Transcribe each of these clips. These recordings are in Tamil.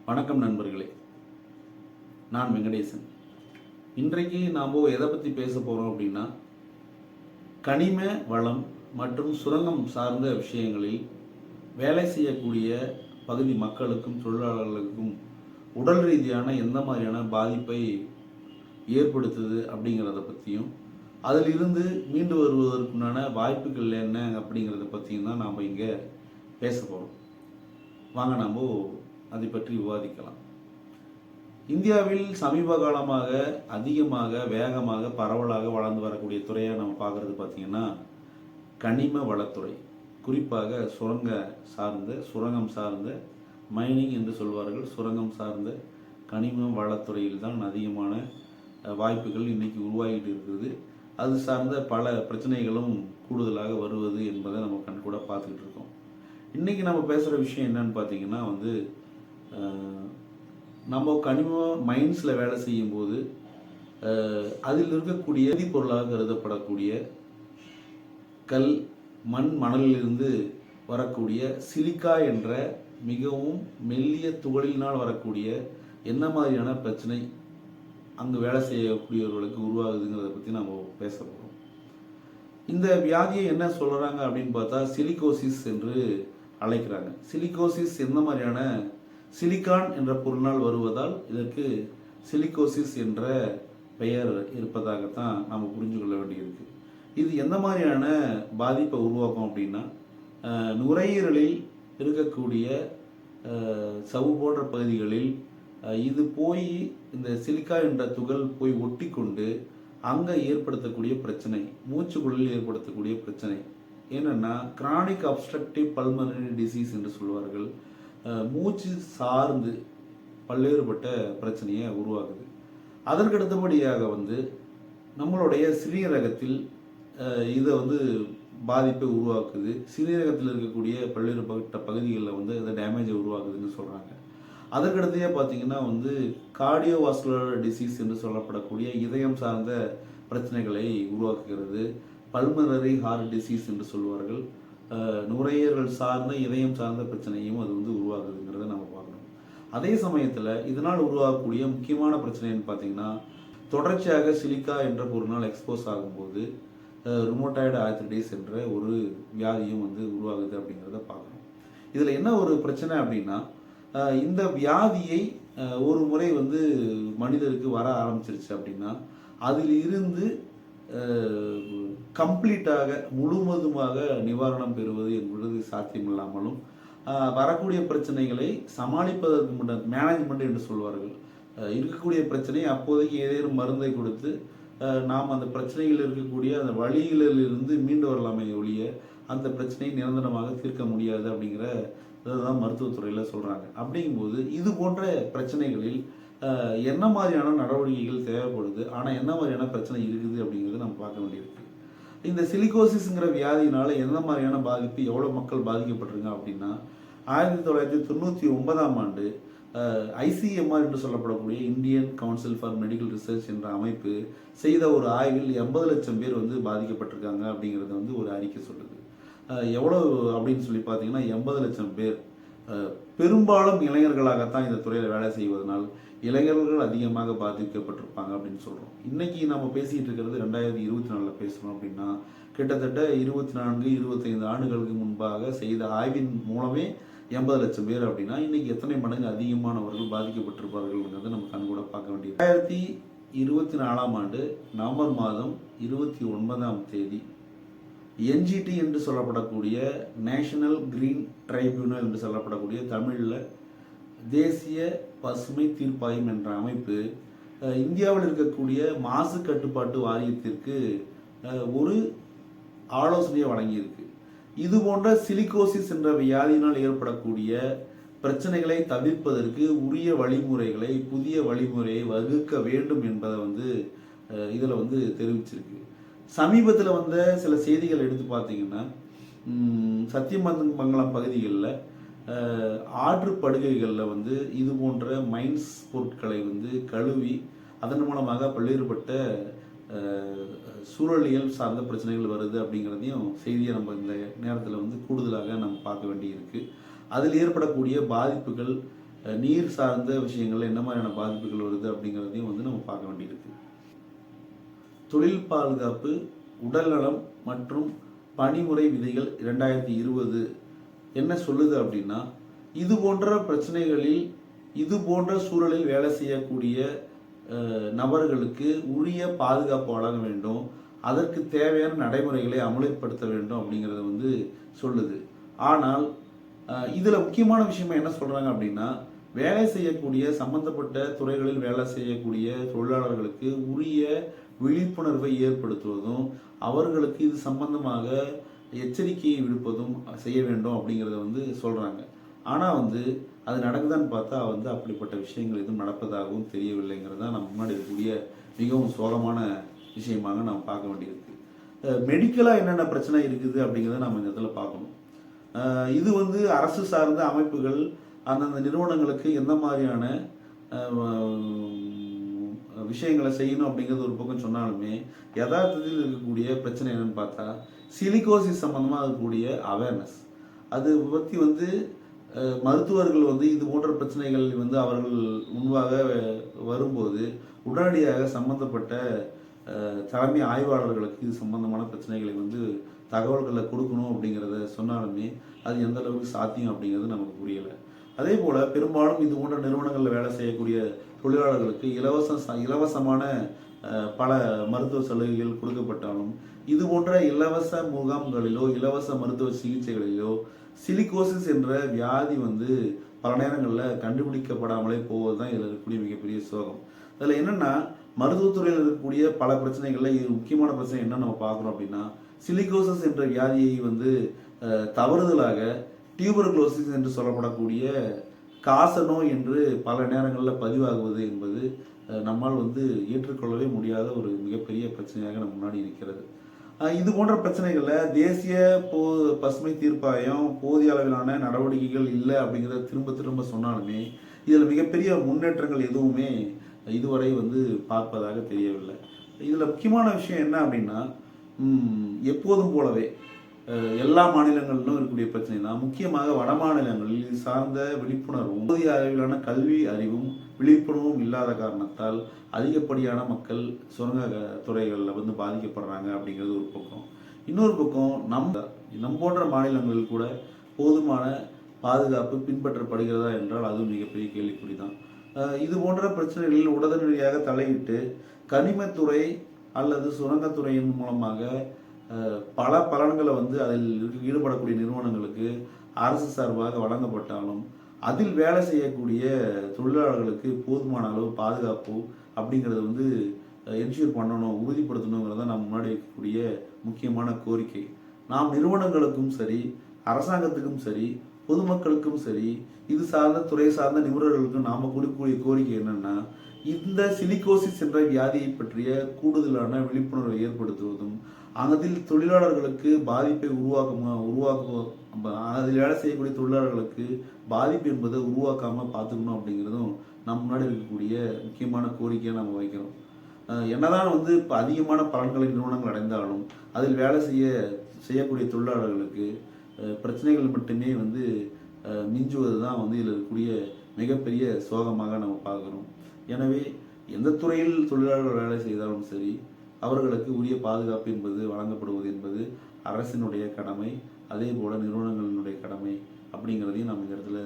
வணக்கம் நண்பர்களே, நான் வெங்கடேசன். இன்றைக்கு நாம் எதை பற்றி பேச போகிறோம் அப்படின்னா, கனிம வளம் மற்றும் சுரங்கம் சார்ந்த விஷயங்களில் வேலை செய்யக்கூடிய பகுதி மக்களுக்கும் தொழிலாளர்களுக்கும் உடல் ரீதியான எந்த மாதிரியான பாதிப்பை ஏற்படுத்துது அப்படிங்கிறத பற்றியும், அதிலிருந்து மீண்டு வருவதற்குண்டான வாய்ப்புகள் என்ன அப்படிங்கிறத பற்றியும் தான் நாம் இங்கே பேச போகிறோம். வாங்க நாம் அதை பற்றி விவாதிக்கலாம். இந்தியாவில் சமீப காலமாக அதிகமாக வேகமாக பரவலாக வளர்ந்து வரக்கூடிய துறையை நம்ம பார்க்குறது பார்த்திங்கன்னா கனிம வளத்துறை. குறிப்பாக சுரங்கம் சார்ந்த மைனிங் என்று சொல்வார்கள். சுரங்கம் சார்ந்த கனிம வளத்துறையில் தான் அதிகமான வாய்ப்புகள் இன்றைக்கி உருவாகிட்டு இருக்குது. அது சார்ந்த பல பிரச்சனைகளும் கூடுதலாக வருவது என்பதை நம்ம கண்கூட பார்த்துக்கிட்டு இருக்கோம். இன்றைக்கி நம்ம பேசுகிற விஷயம் என்னன்னு பார்த்தீங்கன்னா நம்ம கனிம மைன்ஸில் வேலை செய்யும்போது அதில் இருக்கக்கூடிய பொருளாக கருதப்படக்கூடிய கல், மணலிலிருந்து வரக்கூடிய சிலிக்கா என்ற மிகவும் மெல்லிய துகளினால் வரக்கூடிய என்ன மாதிரியான பிரச்சனை அங்கு வேலை செய்யக்கூடியவர்களுக்கு உருவாகுதுங்கிறத பற்றி நம்ம பேச போகிறோம். இந்த வியாதியை என்ன சொல்கிறாங்க அப்படின்னு பார்த்தா சிலிகோசிஸ் என்று அழைக்கிறாங்க. சிலிகோசிஸ் எந்த மாதிரியான சிலிக்கான் என்ற பொருளினால் வருவதால் இதற்கு சிலிகோசிஸ் என்ற பெயர் இருப்பதாகத்தான் நாம் புரிஞ்சு கொள்ள வேண்டியிருக்கு. இது எந்த மாதிரியான பாதிப்பை உருவாக்கும் அப்படின்னா, நுரையீரலில் இருக்கக்கூடிய சவ்வு போன்ற பகுதிகளில் இது போய் இந்த சிலிக்கா என்ற துகள் போய் ஒட்டி கொண்டு அங்கே ஏற்படுத்தக்கூடிய பிரச்சனை, மூச்சுக்குழலில் ஏற்படுத்தக்கூடிய பிரச்சனை என்னென்னா கிரானிக் அப்ஸ்ட்ரக்டிவ் பல்மனரி டிசீஸ் என்று சொல்வார்கள். மூச்சு சார்ந்து பல்வேறுபட்ட பிரச்சனையை உருவாக்குது. அதற்கடுத்தபடியாக நம்மளுடைய சிறுநீரகத்தில் இதை பாதிப்பை உருவாக்குது. சிறுநீரகத்தில் இருக்கக்கூடிய பல்வேறுபட்ட பகுதிகளில் இதை டேமேஜை உருவாக்குதுன்னு சொல்கிறாங்க. அதற்கடுத்தையே பார்த்தீங்கன்னா கார்டியோவாஸ்குலர் டிசீஸ் என்று சொல்லப்படக்கூடிய இதயம் சார்ந்த பிரச்சனைகளை உருவாக்குகிறது. பல்மனரி ஹார்ட் டிசீஸ் என்று சொல்வார்கள். நுரையீரல் சார்ந்த இதயம் சார்ந்த பிரச்சனையும் அது உருவாகுதுங்கிறத நம்ம பார்க்கணும். அதே சமயத்தில் இதனால் உருவாகக்கூடிய முக்கியமான பிரச்சனைன்னு பார்த்தீங்கன்னா, தொடர்ச்சியாக சிலிக்கா என்ற பொருளால் எக்ஸ்போஸ் ஆகும்போது ருமோட்டாய்டு ஆர்த்ரைட்டிஸ் என்ற ஒரு வியாதியும் உருவாகுது அப்படிங்கிறத பார்க்கணும். இதில் என்ன ஒரு பிரச்சனை அப்படின்னா, இந்த வியாதியை ஒரு முறை மனிதருக்கு வர ஆரம்பிச்சிருச்சு அப்படின்னா அதில் இருந்து கம்ப்ளீட்டாக முழுவதுமாக நிவாரணம் பெறுவது என்பது சாத்தியமில்லாமலும் வரக்கூடிய பிரச்சனைகளை சமாளிப்பதற்கு மேனேஜ்மெண்ட் என்று சொல்வார்கள். இருக்கக்கூடிய பிரச்சனையை அப்போதைக்கு ஏதேனும் மருந்தை கொடுத்து நாம் அந்த பிரச்சனையில் இருக்கக்கூடிய அந்த வழிகளிலிருந்து மீண்டு வரலாமே ஒழிய அந்த பிரச்சனையை நிரந்தரமாக தீர்க்க முடியாது அப்படிங்கிற இதுதான் மருத்துவத்துறையில் சொல்கிறாங்க. அப்படிங்கும்போது இது போன்ற பிரச்சனைகளில் என்ன மாதிரியான நடவடிக்கைகள் தேவைப்படுது, ஆனால் என்ன மாதிரியான பிரச்சனை இருக்குது அப்படிங்கிறத நம்ம பார்க்க வேண்டியிருக்கு. இந்த சிலிகோசிஸ்ங்கிற வியாதியினால் எந்த மாதிரியான பாதிப்பு, எவ்வளோ மக்கள் பாதிக்கப்பட்டிருங்க அப்படின்னா 1999ஆம் ஆண்டு ஐசிஎம்ஆர் என்று சொல்லப்படக்கூடிய Indian council for medical research என்ற அமைப்பு செய்த ஒரு ஆய்வில் 80 லட்சம் பேர் பாதிக்கப்பட்டிருக்காங்க அப்படிங்கிறது ஒரு அறிக்கை சொல்லுது. எவ்வளோ அப்படின்னு சொல்லி பார்த்தீங்கன்னா 80 லட்சம் பேர். பெரும்பாலும் இளைஞர்களாகத்தான் இந்த துறையில் வேலை செய்வதனால் இளைஞர்கள் அதிகமாக பாதிக்கப்பட்டிருப்பாங்க அப்படின்னு சொல்கிறோம். இன்றைக்கி நம்ம பேசிகிட்டு இருக்கிறது 2024 பேசுகிறோம் அப்படின்னா கிட்டத்தட்ட 24-25 ஆண்டுகளுக்கு முன்பாக செய்த ஆய்வின் மூலமே 80 லட்சம் பேர் அப்படின்னா இன்றைக்கி எத்தனை மடங்கு அதிகமானவர்கள் பாதிக்கப்பட்டிருப்பார்கள்ங்கிறத நம்ம கண்கூட பார்க்க வேண்டியது. 2024ஆம் ஆண்டு நவம்பர் மாதம் 29ஆம் தேதி என்ஜிடி என்று சொல்லப்படக்கூடிய நேஷனல் கிரீன் ட்ரைபியூனல் என்று சொல்லப்படக்கூடிய தமிழில் தேசிய பசுமை தீர்ப்பாயம் என்ற அமைப்பு இந்தியாவில் இருக்கக்கூடிய மாசு கட்டுப்பாட்டு வாரியத்திற்கு ஒரு ஆலோசனையை வழங்கியிருக்கு. இது போன்ற சிலிகோசிஸ் என்ற வியாதியினால் ஏற்படக்கூடிய பிரச்சனைகளை தவிர்ப்பதற்கு உரிய வழிமுறைகளை, புதிய வழிமுறையை வகுக்க வேண்டும் என்பதை இதில் தெரிவிச்சிருக்கு. சமீபத்தில் வந்த சில செய்திகள் எடுத்து பார்த்தீங்கன்னா, சத்தியமங்கலம் பகுதிகளில் ஆற்று படுகைகளில் இது போன்ற மைன்ஸ் பொருட்களை கழுவி அதன் மூலமாக பல்வேறுபட்ட சூழலியல் சார்ந்த பிரச்சனைகள் வருது அப்படிங்கிறதையும் செய்தியை நம்ம இந்த நேரத்தில் கூடுதலாக நம்ம பார்க்க வேண்டியிருக்கு. அதில் ஏற்படக்கூடிய பாதிப்புகள் நீர் சார்ந்த விஷயங்கள்ல என்ன மாதிரியான பாதிப்புகள் வருது அப்படிங்கிறதையும் வந்து நம்ம பார்க்க வேண்டியிருக்கு. தொழில் பாதுகாப்பு, உடல்நலம் மற்றும் பணிமுறை விதிகள் 2020 என்ன சொல்லுது அப்படின்னா, இது போன்ற பிரச்சனைகளில், இது போன்ற சூழலில் வேலை செய்யக்கூடிய நபர்களுக்கு உரிய பாதுகாப்பு வழங்க வேண்டும், அதற்கு தேவையான நடைமுறைகளை அமல்படுத்த வேண்டும் அப்படிங்கிறத வந்து சொல்லுது. ஆனால் இதில் முக்கியமான விஷயமா என்ன சொல்கிறாங்க அப்படின்னா, வேலை செய்யக்கூடிய சம்பந்தப்பட்ட துறைகளில் வேலை செய்யக்கூடிய தொழிலாளர்களுக்கு உரிய விழிப்புணர்வை ஏற்படுத்துவதும், அவர்களுக்கு இது சம்பந்தமாக எச்சரிக்கையை விடுப்பதும் செய்ய வேண்டும் அப்படிங்கிறத வந்து சொல்கிறாங்க. ஆனால் வந்து அது நடக்குதான்னு பார்த்தா வந்து அப்படிப்பட்ட விஷயங்கள் எதுவும் நடப்பதாகவும் தெரியவில்லைங்கிறது தான் நம்ம முன்னாடி இருக்கக்கூடிய மிகவும் சோகமான விஷயமாக நம்ம பார்க்க வேண்டியிருக்கு. மெடிக்கலாக என்னென்ன பிரச்சனை இருக்குது அப்படிங்கிறத நம்ம இந்த இடத்துல பார்க்கணும். இது வந்து அரசு சார்ந்த அமைப்புகள் அந்தந்த நிறுவனங்களுக்கு எந்த மாதிரியான விஷயங்களை செய்யணும் அப்படிங்கிறது ஒரு பக்கம் சொன்னாலுமே, யதார்த்தத்தில் இருக்கக்கூடிய பிரச்சனை என்னன்னு பார்த்தா சிலிகோசிஸ் சம்பந்தமாக இருக்கக்கூடிய அவேர்னஸ், அது பற்றி வந்து மருத்துவர்கள் வந்து இது போன்ற பிரச்சனைகள் வந்து அவர்கள் முன்பாக வரும்போது உடனடியாக சம்பந்தப்பட்ட தலைமை ஆய்வாளர்களுக்கு இது சம்பந்தமான பிரச்சனைகளை வந்து தகவல்களை கொடுக்கணும் அப்படிங்கிறத சொன்னாலுமே அது எந்த அளவுக்கு சாத்தியம் அப்படிங்கிறது நமக்கு புரியலை. அதே போல் பெரும்பாலும் இது போன்ற நிறுவனங்களில் வேலை செய்யக்கூடிய தொழிலாளர்களுக்கு இலவசமான பல மருத்துவ சலுகைகள் கொடுக்கப்பட்டாலும், இது போன்ற இலவச முகாம்களிலோ இலவச மருத்துவ சிகிச்சைகளிலோ சிலிகோசிஸ் என்ற வியாதி வந்து பல நேரங்களில் கண்டுபிடிக்கப்படாமலே போவது தான் இதில் இருக்கக்கூடிய மிகப்பெரிய சோகம். அதில் என்னென்னா, மருத்துவத்துறையில் இருக்கக்கூடிய பல பிரச்சனைகளில் இது முக்கியமான பிரச்சனை என்ன நம்ம பார்க்குறோம் அப்படின்னா, சிலிகோசிஸ் என்ற வியாதியை வந்து தவறுதலாக டியூபர்குலோசிஸ் என்று சொல்லப்படக்கூடிய காசநோய் என்று பல நேரங்களில் பதிவாகுவது என்பது நம்மால் வந்து ஏற்றுக்கொள்ளவே முடியாத ஒரு மிகப்பெரிய பிரச்சனையாக நம்ம முன்னாடி இருக்கிறது. இது போன்ற பிரச்சனைகளில் தேசிய பசுமை தீர்ப்பாயம் போதிய அளவிலான நடவடிக்கைகள் இல்லை அப்படிங்கிறத திரும்ப திரும்ப சொன்னாலுமே இதில் மிகப்பெரிய முன்னேற்றங்கள் எதுவுமே இதுவரை வந்து பார்ப்பதாக தெரியவில்லை. இதில் முக்கியமான விஷயம் என்ன அப்படின்னா, எப்போதும் போலவே எல்லா மாநிலங்களிலும் இருக்கக்கூடிய பிரச்சனை தான். முக்கியமாக வட மாநிலங்களில் இது சார்ந்த விழிப்புணர்வும் போதிய அளவிலான கல்வி அறிவும் விழிப்புணர்வும் இல்லாத காரணத்தால் அதிகப்படியான மக்கள் சுரங்க துறைகளில் வந்து பாதிக்கப்படுறாங்க அப்படிங்கிறது ஒரு பக்கம். இன்னொரு பக்கம் நம் போன்ற மாநிலங்களில் கூட போதுமான பாதுகாப்பு பின்பற்றப்படுகிறதா என்றால் அதுவும் மிகப்பெரிய கேள்விக்குறி தான். இது போன்ற பிரச்சனைகளில் உடனடியாக தலையிட்டு கனிமத்துறை அல்லது சுரங்கத்துறையின் மூலமாக பல பலன்களை வந்து அதில் ஈடுபடக்கூடிய நிறுவனங்களுக்கு அரசு சார்பாக வழங்கப்பட்டாலும் அதில் வேலை செய்யக்கூடிய தொழிலாளர்களுக்கு போதுமான அளவு பாதுகாப்பு அப்படிங்கிறது வந்து என்ஷூர் பண்ணணும், உறுதிப்படுத்தணுங்கிறத நம்ம முன்னாடி இருக்கக்கூடிய முக்கியமான கோரிக்கை. நாம் நிறுவனங்களுக்கும் சரி, அரசாங்கத்துக்கும் சரி, பொதுமக்களுக்கும் சரி, இது சார்ந்த துறை சார்ந்த நிபுணர்களுக்கும் நாம் கொடுக்கக்கூடிய கோரிக்கை என்னன்னா, இந்த சிலிகோசிஸ் என்ற வியாதியை பற்றிய கூடுதலான விழிப்புணர்வை ஏற்படுத்துவதும், அதில் தொழிலாளர்களுக்கு பாதிப்பை அதில் வேலை செய்யக்கூடிய தொழிலாளர்களுக்கு பாதிப்பு என்பதை உருவாக்காமல் பார்த்துக்கணும் அப்படிங்கிறதும் நம்ம முன்னாடி இருக்கக்கூடிய முக்கியமான கோரிக்கையை நம்ம வைக்கிறோம். என்னதான் வந்து இப்போ அதிகமான பலன்களை நிறுவனங்கள் அடைந்தாலும் அதில் வேலை செய்யக்கூடிய தொழிலாளர்களுக்கு பிரச்சனைகள் மட்டுமே வந்து மிஞ்சுவது தான் வந்து இதில் இருக்கக்கூடிய மிகப்பெரிய சோகமாக நம்ம பார்க்குறோம். எனவே எந்த துறையில் தொழிலாளர்கள் வேலை செய்தாலும் சரி, அவர்களுக்கு உரிய பாதுகாப்பு என்பது வழங்கப்படுவது என்பது அரசினுடைய கடமை, அதே போல் நிறுவனங்களினுடைய கடமை அப்படிங்கிறதையும் நம்ம இந்த இடத்துல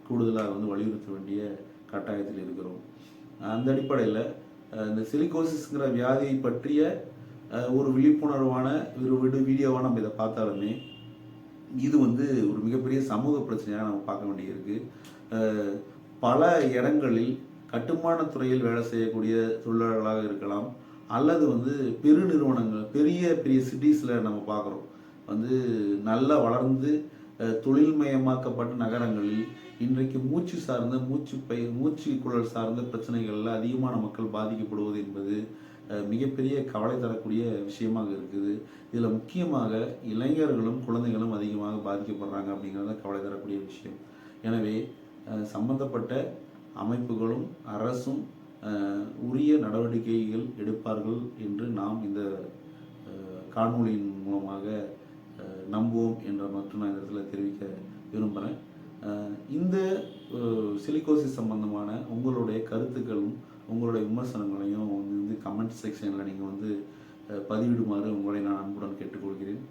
கூடுதலாக வந்து வலியுறுத்த வேண்டிய கட்டாயத்தில் இருக்கிறோம். அந்த அடிப்படையில் இந்த சிலிகோசிஸ்ங்கிற வியாதியை பற்றிய ஒரு விழிப்புணர்வான ஒரு வீடியோவாக நம்ம இதை பார்த்தாலுமே இது வந்து ஒரு மிகப்பெரிய சமூக பிரச்சனையாக நம்ம பார்க்க வேண்டியிருக்கு. பல இடங்களில் கட்டுமான துறையில் வேலை செய்யக்கூடிய தொழிலாளர்களாக இருக்கலாம், அல்லது வந்து பெரு நிறுவனங்கள் பெரிய பெரிய சிட்டிஸில் நம்ம பார்க்குறோம் வந்து நல்லா வளர்ந்து தொழில்மயமாக்கப்பட்ட நகரங்களில் இன்றைக்கு மூச்சு சார்ந்த மூச்சு குழல் சார்ந்த பிரச்சனைகளில் அதிகமான மக்கள் பாதிக்கப்படுவது என்பது மிகப்பெரிய கவலை தரக்கூடிய விஷயமாக இருக்குது. இதில் முக்கியமாக இளைஞர்களும் குழந்தைகளும் அதிகமாக பாதிக்கப்படுறாங்க அப்படிங்கிறத கவலை தரக்கூடிய விஷயம். எனவே சம்பந்தப்பட்ட அமைப்புகளும் அரசும் உரிய நடவடிக்கைகள் எடுப்பார்கள் என்று நாம் இந்த காணொளியின் மூலமாக நம்புவோம் என்ற மட்டும் நான் இந்த இடத்துல தெரிவிக்க விரும்புகிறேன். இந்த சிலிகோசிஸ் சம்பந்தமான உங்களுடைய கருத்துக்களும் உங்களுடைய விமர்சனங்களையும் வந்து கமெண்ட் செக்ஷனில் நீங்கள் வந்து பதிவிடுமாறு உங்களை நான் அன்புடன் கேட்டுக்கொள்கிறேன்.